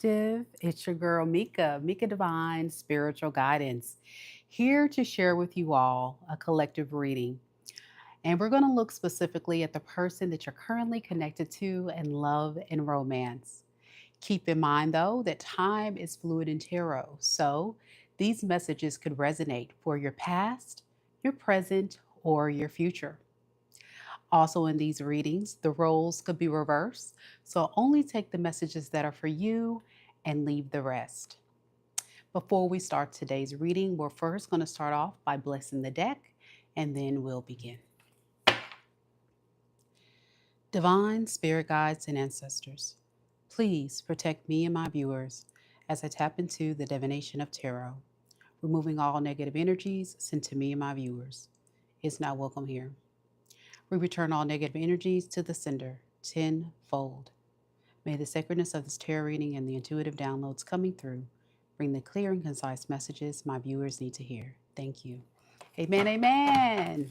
Collective. It's your girl, Mika Divine Spiritual Guidance, here to share with you all a collective reading. And we're going to look specifically at the person that you're currently connected to in love and romance. Keep in mind, though, that time is fluid in tarot. So these messages could resonate for your past, your present, or your future. Also, in these readings, the roles could be reversed. So only take the messages that are for you and leave the rest. Before we start today's reading, we're first going to start off by blessing the deck and then we'll begin. Divine spirit guides and ancestors, please protect me and my viewers as I tap into the divination of tarot, removing all negative energies sent to me and my viewers. It's not welcome here. We return all negative energies to the sender tenfold. May the sacredness of this tarot reading and the intuitive downloads coming through bring the clear and concise messages my viewers need to hear. Thank you. Amen, amen.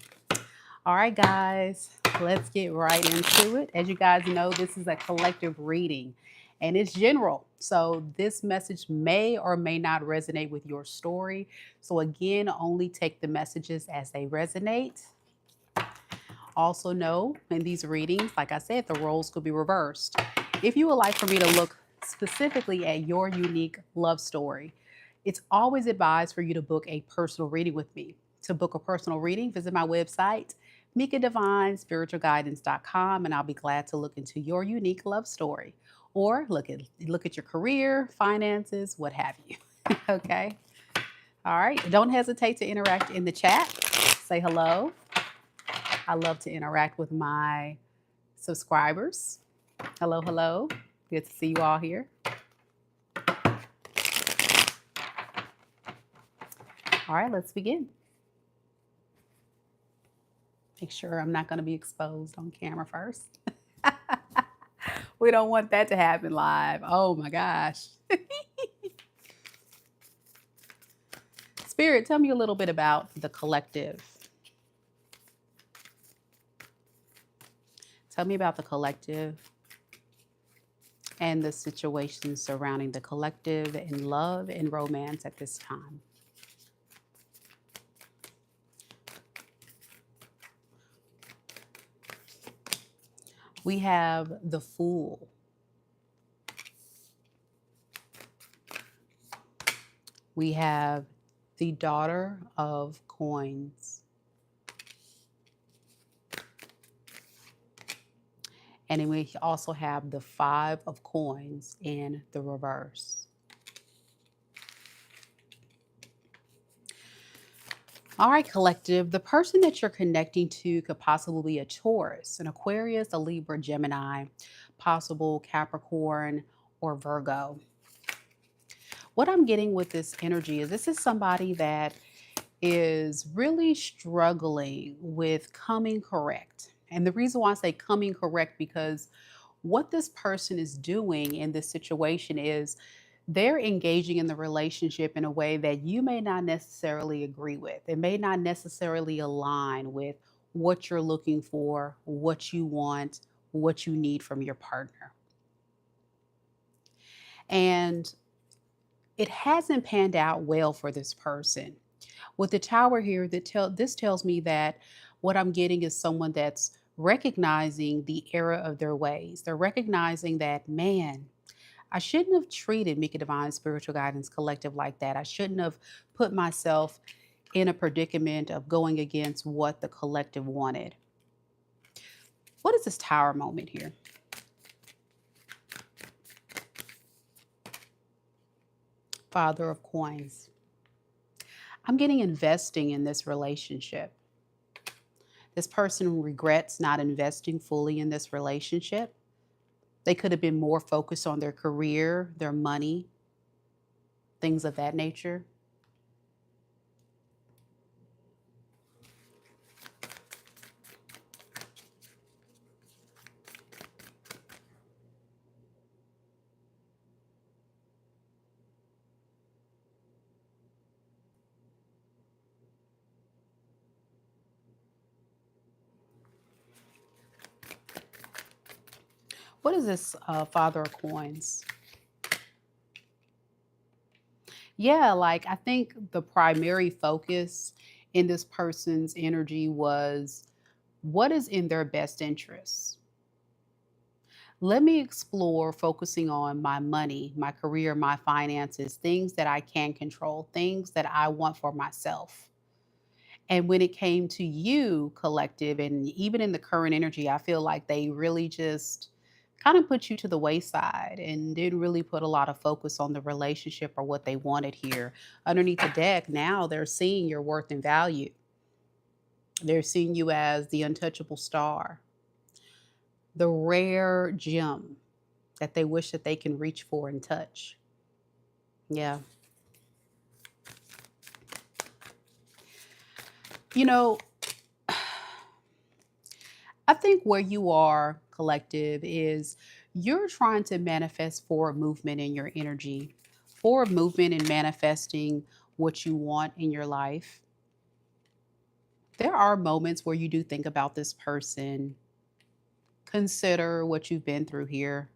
All right, guys, let's get right into it. As you guys know, this is a collective reading and it's general. So this message may or may not resonate with your story. So again, only take the messages as they resonate. Also know in these readings, like I said, the roles could be reversed. If you would like for me to look specifically at your unique love story, it's always advised for you to book a personal reading with me. To book a personal reading, visit my website, MikaDivineSpiritualGuidance.com, and I'll be glad to look into your unique love story or look at your career, finances, what have you. Okay. All right. Don't hesitate to interact in the chat. Say hello. I love to interact with my subscribers. Hello, hello. Good to see you all here. All right, let's begin. Make sure I'm not going to be exposed on camera first. We don't want that to happen live. Oh my gosh. Spirit, tell me a little bit about the collective. Tell me about the collective and the situations surrounding the collective in love and romance at this time. We have the Fool. We have the Daughter of Coins. And then we also have the Five of Coins in the reverse. All right, collective, the person that you're connecting to could possibly be a Taurus, an Aquarius, a Libra, Gemini, possible Capricorn, or Virgo. What I'm getting with this energy is this is somebody that is really struggling with coming correct. And the reason why I say coming correct, because what this person is doing in this situation is they're engaging in the relationship in a way that you may not necessarily agree with. It may not necessarily align with what you're looking for, what you want, what you need from your partner. And it hasn't panned out well for this person. With the Tower here, this tells me that what I'm getting is someone that's recognizing the error of their ways. They're recognizing that, man, I shouldn't have treated Mika Divine Spiritual Guidance Collective like that. I shouldn't have put myself in a predicament of going against what the collective wanted. What is this Tower moment here? Father of Coins. I'm getting investing in this relationship. This person regrets not investing fully in this relationship. They could have been more focused on their career, their money, things of that nature. What is this Father of Coins? Yeah, like I think the primary focus in this person's energy was what is in their best interests. Let me explore focusing on my money, my career, my finances, things that I can control, things that I want for myself. And when it came to you, collective, and even in the current energy, I feel like they really just kind of put you to the wayside and didn't really put a lot of focus on the relationship or what they wanted here. Underneath the deck, now they're seeing your worth and value. They're seeing you as the untouchable star, the rare gem that they wish that they can reach for and touch. Yeah. You know, I think where you are, collective, is you're trying to manifest forward movement in your energy, forward movement in manifesting what you want in your life. There are moments where you do think about this person, consider what you've been through here.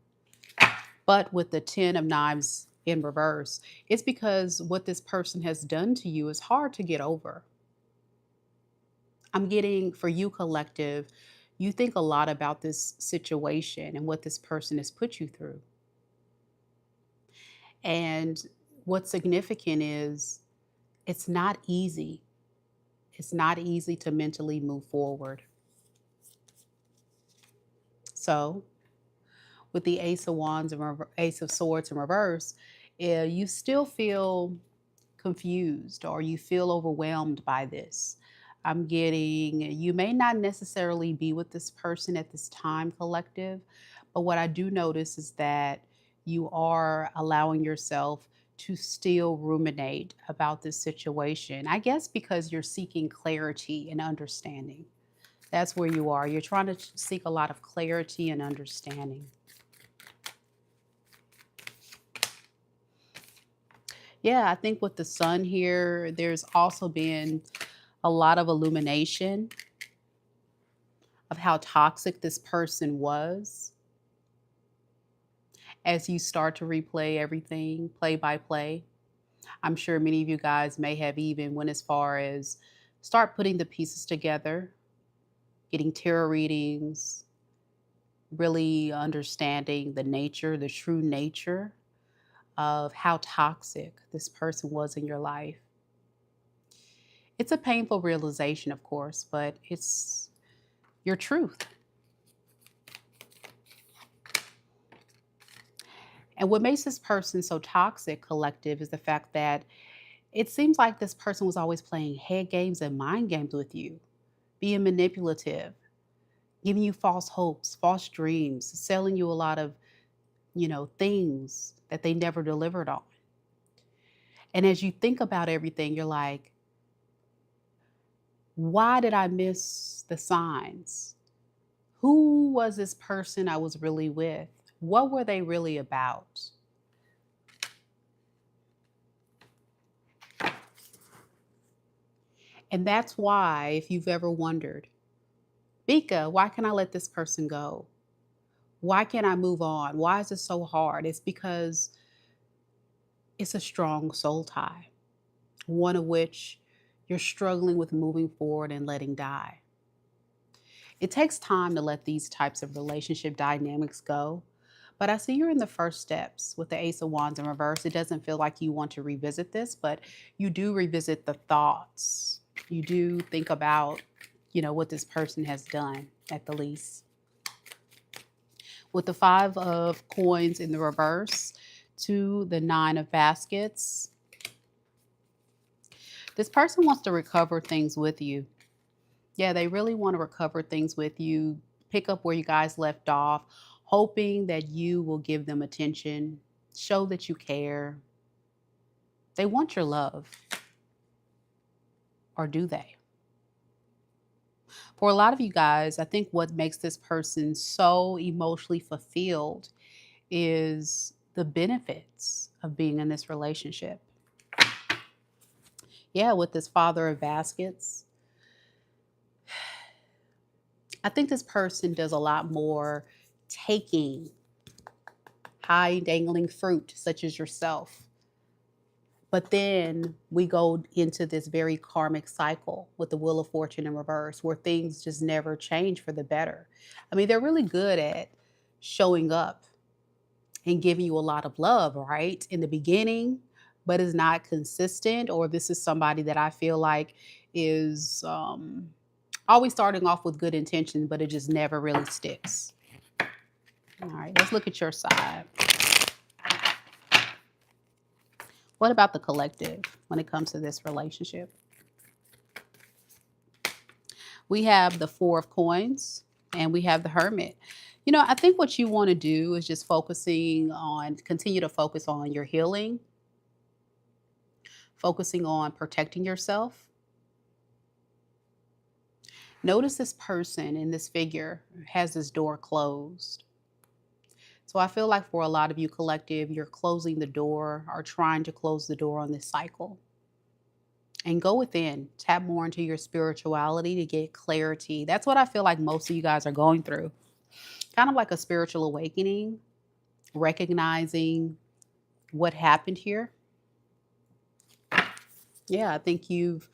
But with the 10 of knives in reverse, it's because what this person has done to you is hard to get over. I'm getting for you, collective, you think a lot about this situation and what this person has put you through. And what's significant is it's not easy. It's not easy to mentally move forward. So, with the Ace of Wands and Ace of Swords in reverse, you still feel confused or you feel overwhelmed by this. I'm getting, you may not necessarily be with this person at this time, collective, but what I do notice is that you are allowing yourself to still ruminate about this situation. I guess because you're seeking clarity and understanding. That's where you are. You're trying to seek a lot of clarity and understanding. Yeah, I think with the sun here, there's also been a lot of illumination of how toxic this person was as you start to replay everything play by play. I'm sure many of you guys may have even went as far as start putting the pieces together, getting tarot readings, really understanding the nature, the true nature of how toxic this person was in your life. It's a painful realization, of course, but it's your truth. And what makes this person so toxic, collective, is the fact that it seems like this person was always playing head games and mind games with you, being manipulative, giving you false hopes, false dreams, selling you a lot of, things that they never delivered on. And as you think about everything, you're like, why did I miss the signs? Who was this person I was really with? What were they really about? And that's why, if you've ever wondered, Bika, why can I let this person go? Why can't I move on? Why is it so hard? It's because it's a strong soul tie, one of which you're struggling with moving forward and letting die. It takes time to let these types of relationship dynamics go. But I see you're in the first steps with the Ace of Wands in reverse. It doesn't feel like you want to revisit this, but you do revisit the thoughts. You do think about, what this person has done at the least. With the Five of Coins in the reverse to the Nine of Baskets, this person wants to recover things with you. Yeah, they really want to recover things with you, pick up where you guys left off, hoping that you will give them attention, show that you care. They want your love. Or do they? For a lot of you guys, I think what makes this person so emotionally fulfilled is the benefits of being in this relationship. Yeah, with this Father of Baskets, I think this person does a lot more taking high dangling fruit, such as yourself, But then we go into this very karmic cycle with the Wheel of Fortune in reverse, where things just never change for the better. I mean, they're really good at showing up and giving you a lot of love, right? In the beginning, but is not consistent. Or this is somebody that I feel like is always starting off with good intentions, but it just never really sticks. All right, let's look at your side. What about the collective when it comes to this relationship? We have the Four of Coins and we have the Hermit. You know, I think what you want to do is just continue to focus on your healing, focusing on protecting yourself. Notice this person in this figure has this door closed. So I feel like for a lot of you collective, you're closing the door or trying to close the door on this cycle. And go within, tap more into your spirituality to get clarity. That's what I feel like most of you guys are going through. Kind of like a spiritual awakening, recognizing what happened here. Yeah, I think you've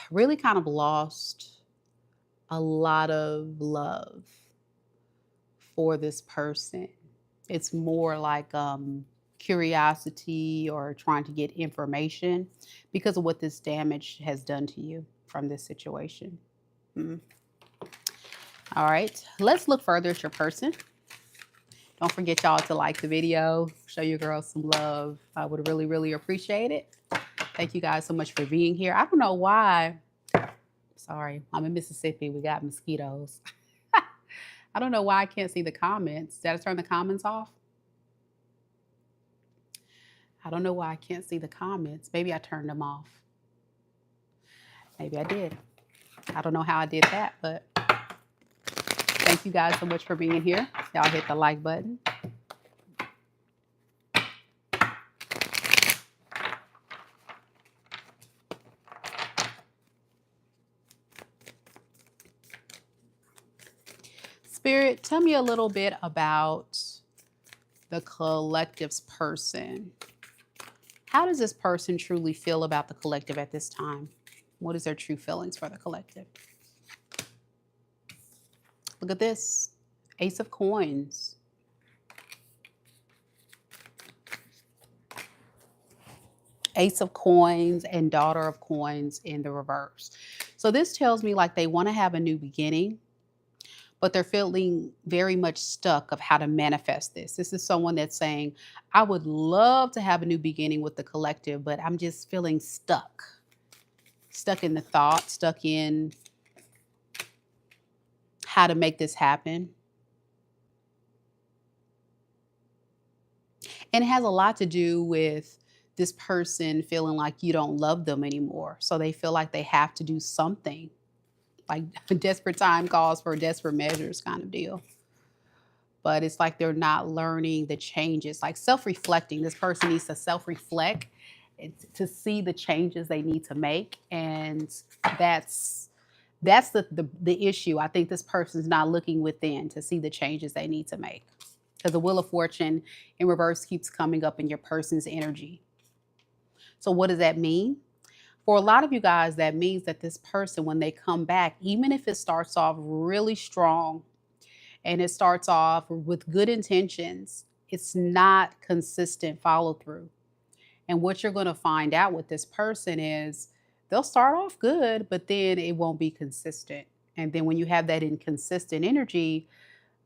really kind of lost a lot of love for this person. It's more like curiosity or trying to get information because of what this damage has done to you from this situation. All right, let's look further at your person. Don't forget, y'all, to like the video, show your girls some love. I would really, really appreciate it. Thank you guys so much for being here. I don't know why. Sorry, I'm in Mississippi. We got mosquitoes. I don't know why I can't see the comments. Did I turn the comments off? I don't know why I can't see the comments. Maybe I turned them off. Maybe I did. I don't know how I did that, but thank you guys so much for being here. Y'all hit the like button. Spirit, tell me a little bit about the collective's person. How does this person truly feel about the collective at this time? What is their true feelings for the collective? Look at this. Ace of Coins. Ace of Coins and Daughter of Coins in the reverse. So this tells me like they want to have a new beginning, but they're feeling very much stuck of how to manifest this. This is someone that's saying, I would love to have a new beginning with the collective, but I'm just feeling stuck. Stuck in the thought, stuck in how to make this happen. And it has a lot to do with this person feeling like you don't love them anymore. So they feel like they have to do something. Like a desperate time calls for desperate measures kind of deal. But it's like they're not learning the changes, like self-reflecting. This person needs to self-reflect to see the changes they need to make. And that's the issue. I think this person's not looking within to see the changes they need to make. Because the Wheel of Fortune in reverse keeps coming up in your person's energy. So what does that mean? For a lot of you guys, that means that this person, when they come back, even if it starts off really strong and it starts off with good intentions, it's not consistent follow through. And what you're going to find out with this person is they'll start off good, but then it won't be consistent. And then when you have that inconsistent energy,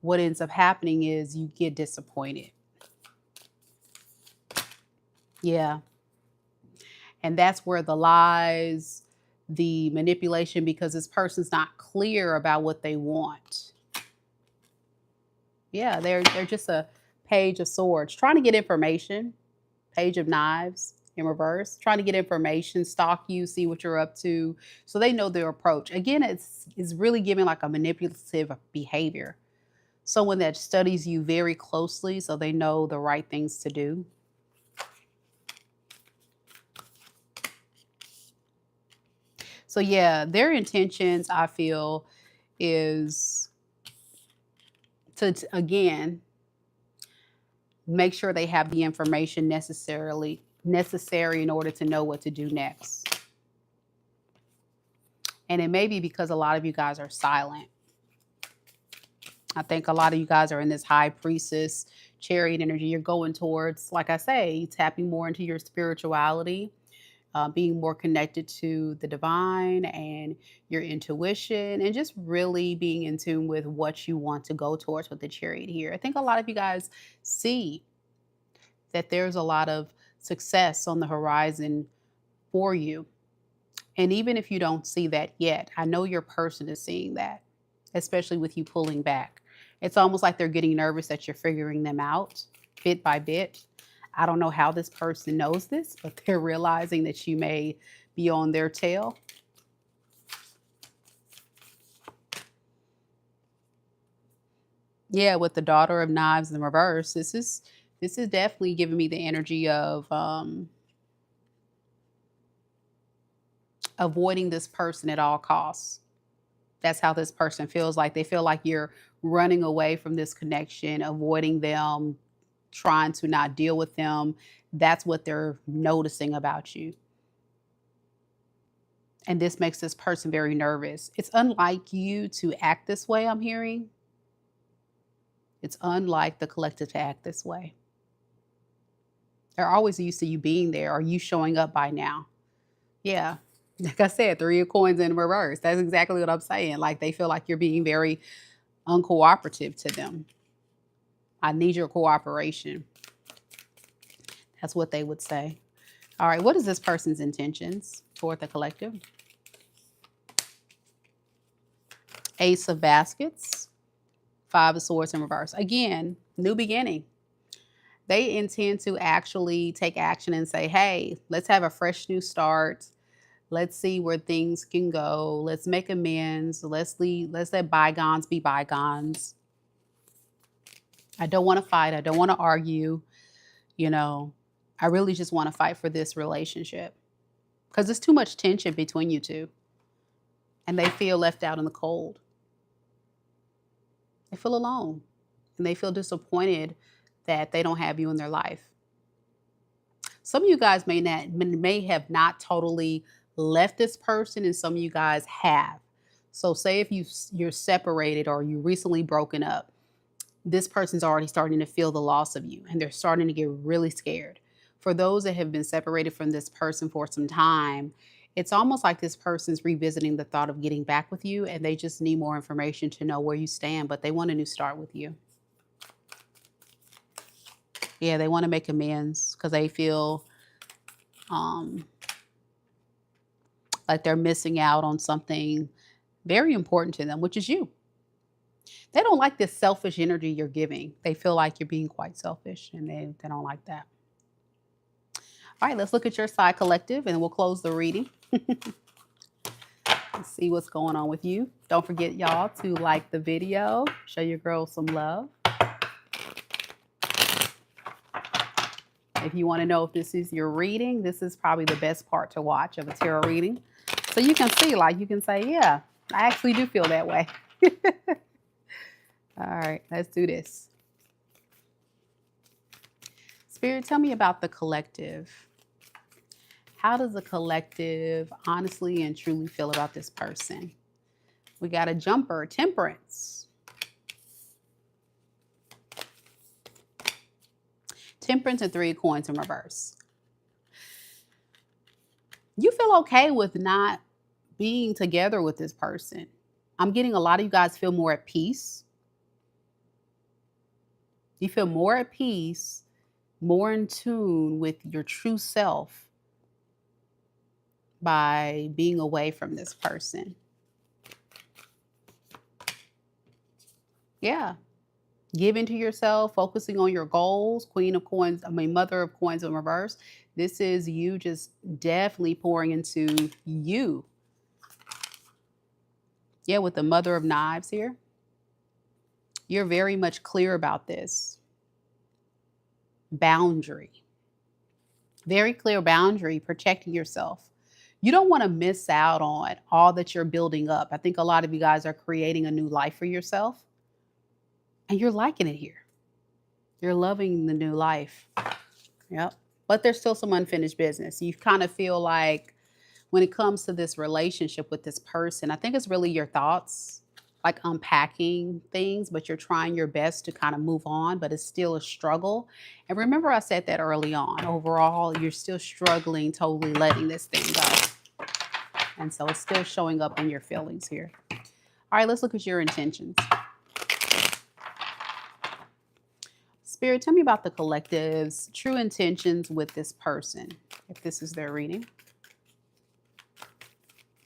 what ends up happening is you get disappointed. Yeah. And that's where the lies, the manipulation, because this person's not clear about what they want. Yeah, they're just a Page of Swords, trying to get information, Page of Knives in reverse, trying to get information, stalk you, see what you're up to, so they know their approach. Again, it's really giving like a manipulative behavior. Someone that studies you very closely so they know the right things to do. So yeah, their intentions, I feel, is to again, make sure they have the information necessary in order to know what to do next. And it may be because a lot of you guys are silent. I think a lot of you guys are in this high priestess chariot energy. You're going towards, like I say, tapping more into your spirituality, being more connected to the divine and your intuition, and just really being in tune with what you want to go towards with the chariot here. I think a lot of you guys see that there's a lot of success on the horizon for you. And even if you don't see that yet, I know your person is seeing that, especially with you pulling back. It's almost like they're getting nervous that you're figuring them out bit by bit. I don't know how this person knows this, but they're realizing that you may be on their tail. Yeah, with the Daughter of Knives in reverse, this is definitely giving me the energy of avoiding this person at all costs. That's how this person feels like. They feel like you're running away from this connection, avoiding them, trying to not deal with them. That's what they're noticing about you. And this makes this person very nervous. It's unlike you to act this way, I'm hearing. It's unlike the collective to act this way. They're always used to you being there or you showing up by now. Yeah. Like I said, 3 of coins in reverse. That's exactly what I'm saying. Like they feel like you're being very uncooperative to them. I need your cooperation. That's what they would say. All right, what is this person's intentions toward the collective? Ace of Baskets, 5 of Swords in reverse. Again, new beginning. They intend to actually take action and say, hey, let's have a fresh new start. Let's see where things can go. Let's make amends. Let's let bygones be bygones. I don't want to fight. I don't want to argue. You know, I really just want to fight for this relationship because there's too much tension between you two. And they feel left out in the cold. They feel alone. And they feel disappointed that they don't have you in their life. Some of you guys may have not totally left this person, and some of you guys have. So say if you're separated or you recently broken up, this person's already starting to feel the loss of you and they're starting to get really scared. For those that have been separated from this person for some time, it's almost like this person's revisiting the thought of getting back with you and they just need more information to know where you stand, but they want a new start with you. Yeah, they want to make amends because they feel like they're missing out on something very important to them, which is you. They don't like this selfish energy you're giving. They feel like you're being quite selfish and they don't like that. All right, let's look at your side collective and we'll close the reading. Let's see what's going on with you. Don't forget, y'all, to like the video. Show your girl some love. If you want to know if this is your reading, this is probably the best part to watch of a tarot reading. So you can see, like, you can say, yeah, I actually do feel that way. All right, let's do this. Spirit, tell me about the collective. How does the collective honestly and truly feel about this person? We got a jumper, Temperance. Temperance and 3 of coins in reverse. You feel okay with not being together with this person. I'm getting a lot of you guys feel more at peace. You feel more at peace, more in tune with your true self by being away from this person. Yeah. Giving to yourself, focusing on your goals, Mother of Coins in reverse. This is you just definitely pouring into you. Yeah, with the Mother of Knives here. You're very much clear about this. Boundary. Very clear boundary, protecting yourself. You don't want to miss out on all that you're building up. I think a lot of you guys are creating a new life for yourself. And you're liking it here. You're loving the new life. Yep. but there's still some unfinished business. You kind of feel like when it comes to this relationship with this person, I think it's really your thoughts, like unpacking things, but you're trying your best to kind of move on, but it's still a struggle. And remember, I said that early on. Overall, you're still struggling, totally letting this thing go. And so it's still showing up in your feelings here. All right, let's look at your intentions. Spirit, tell me about the collective's true intentions with this person, if this is their reading.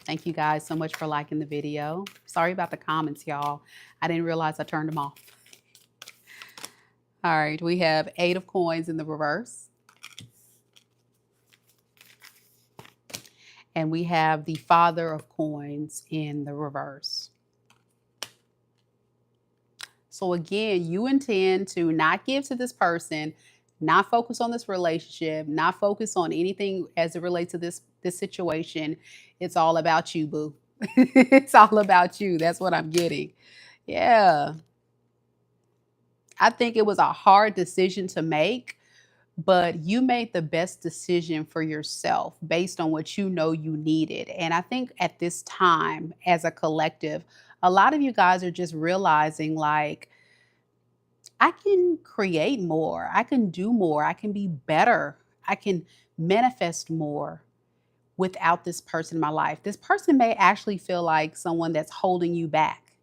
Thank you guys so much for liking the video. Sorry about the comments, y'all. I didn't realize I turned them off. All right, we have 8 of coins in the reverse. And we have the Father of coins in the reverse. So again, you intend to not give to this person, not focus on this relationship, not focus on anything as it relates to this situation. It's all about you, boo. It's all about you. That's what I'm getting. Yeah. I think it was a hard decision to make, but you made the best decision for yourself based on what you know you needed. And I think at this time, as a collective, a lot of you guys are just realizing like, I can create more, I can do more, I can be better, I can manifest more without this person in my life. This person may actually feel like someone that's holding you back.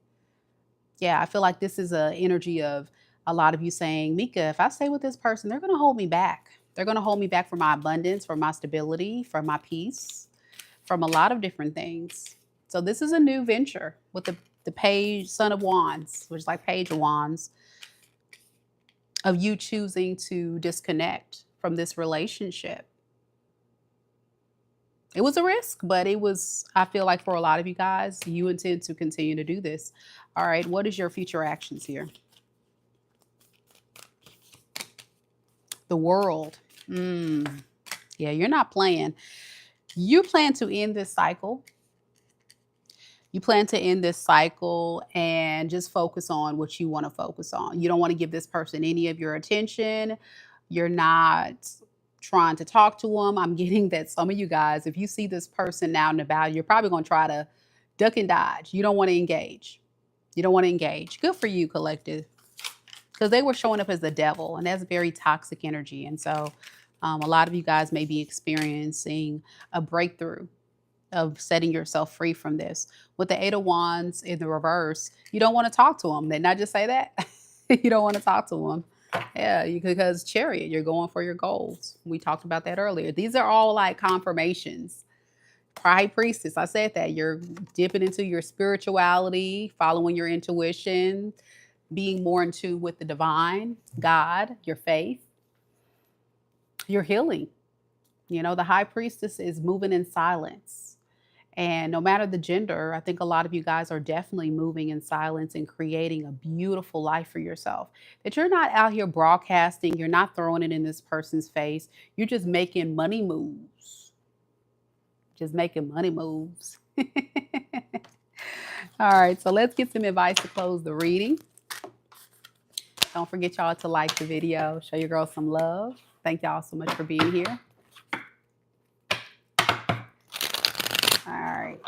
Yeah, I feel like this is a energy of a lot of you saying, Mika, if I stay with this person, they're going to hold me back. They're going to hold me back from my abundance, from my stability, from my peace, from a lot of different things. So this is a new venture with the page, Son of Wands, which is like Page of Wands, of you choosing to disconnect from this relationship. It was a risk, but it was, I feel like for a lot of you guys, you intend to continue to do this. All right, what is your future actions here? The World. Yeah, you're not playing. You plan to end this cycle. You plan to end this cycle and just focus on what you want to focus on. You don't want to give this person any of your attention. You're not trying to talk to them. I'm getting that some of you guys, if you see this person out and about, you're probably going to try to duck and dodge. You don't want to engage. You don't want to engage. Good for you, collective. Because they were showing up as the devil, and that's very toxic energy. And so a lot of you guys may be experiencing a breakthrough of setting yourself free from this. With the 8 of Wands in the reverse, you don't want to talk to them. Didn't I just say that? You don't want to talk to them. Yeah, because Chariot, you're going for your goals. We talked about that earlier. These are all like confirmations. High Priestess, I said that. You're dipping into your spirituality, following your intuition, being more in tune with the divine, God, your faith, your healing. You know, the High Priestess is moving in silence. And no matter the gender, I think a lot of you guys are definitely moving in silence and creating a beautiful life for yourself. That you're not out here broadcasting, you're not throwing it in this person's face. You're just making money moves. Just making money moves. All right, so let's get some advice to close the reading. Don't forget, y'all, to like the video, show your girls some love. Thank y'all so much for being here. All right.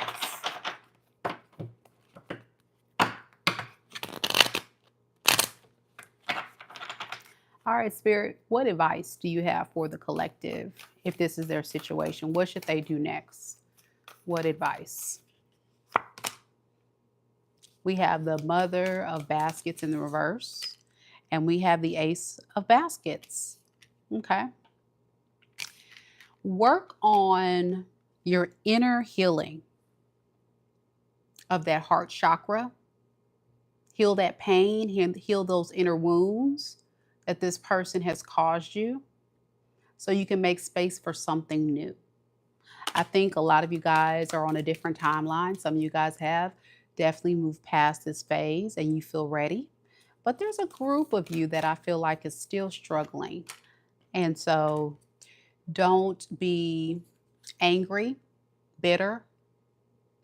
All right, Spirit, what advice do you have for the collective if this is their situation? What should they do next? What advice? We have the Mother of Baskets in the reverse, and we have the Ace of Baskets. Okay. Work on your inner healing of that heart chakra. Heal that pain, heal those inner wounds that this person has caused you so you can make space for something new. I think a lot of you guys are on a different timeline. Some of you guys have definitely moved past this phase and you feel ready. But there's a group of you that I feel like is still struggling. And so don't be angry, bitter,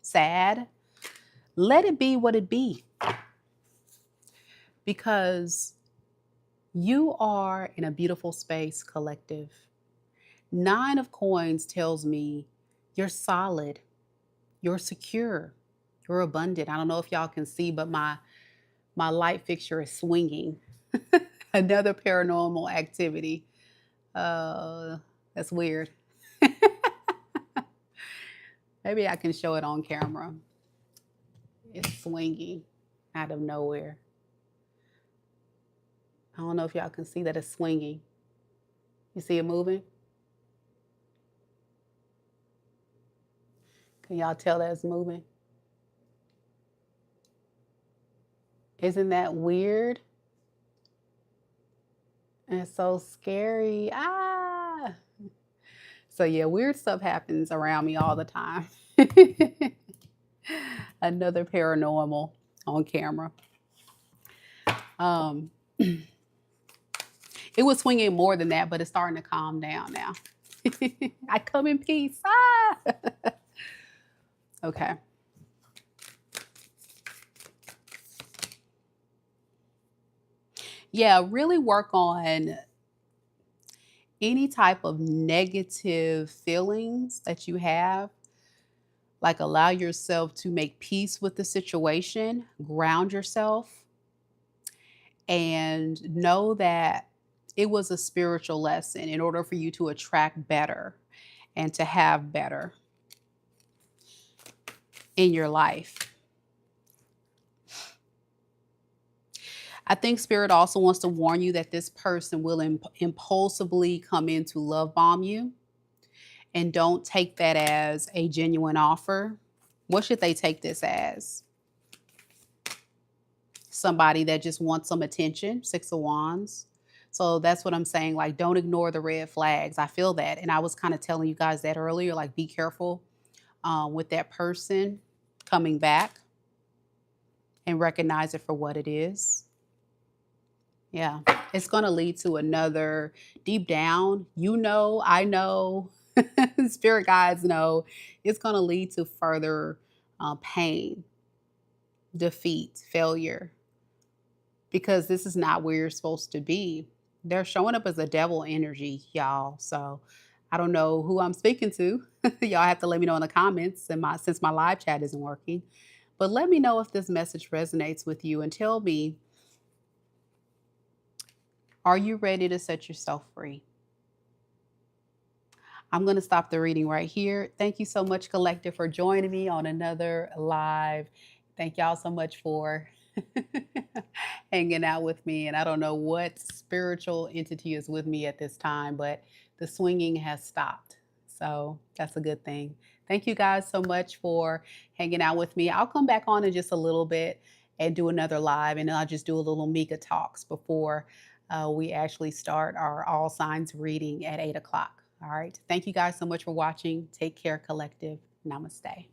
sad. Let it be what it be. Because you are in a beautiful space, collective. Nine of Coins tells me you're solid, you're secure, you're abundant. I don't know if y'all can see, but my light fixture is swinging. Another paranormal activity. That's weird. Maybe I can show it on camera. It's swinging out of nowhere. I don't know if y'all can see that it's swinging. You see it moving? Can y'all tell that it's moving? Isn't that weird? And so scary. Ah. So yeah, weird stuff happens around me all the time. Another paranormal on camera. It was swinging more than that, but it's starting to calm down now. I come in peace. Ah! Okay. Yeah, really work on any type of negative feelings that you have. Like, allow yourself to make peace with the situation, ground yourself, and know that it was a spiritual lesson in order for you to attract better and to have better in your life. I think Spirit also wants to warn you that this person will impulsively come in to love bomb you. And don't take that as a genuine offer. What should they take this as? Somebody that just wants some attention, Six of Wands. So that's what I'm saying. Like, don't ignore the red flags. I feel that. And I was kind of telling you guys that earlier, like, be careful with that person coming back and recognize it for what it is. Yeah, it's going to lead to another deep down. You know, I know, spirit guides know it's going to lead to further pain, defeat, failure, because this is not where you're supposed to be. They're showing up as a devil energy, y'all. So I don't know who I'm speaking to. Y'all have to let me know in the comments, and since my live chat isn't working. But let me know if this message resonates with you and tell me, are you ready to set yourself free? I'm going to stop the reading right here. Thank you so much, Collective, for joining me on another live. Thank y'all so much for hanging out with me. And I don't know what spiritual entity is with me at this time, but the swinging has stopped. So that's a good thing. Thank you guys so much for hanging out with me. I'll come back on in just a little bit and do another live, and I'll just do a little Mika talks before we actually start our all signs reading at 8 o'clock. All right. Thank you guys so much for watching. Take care, Collective. Namaste.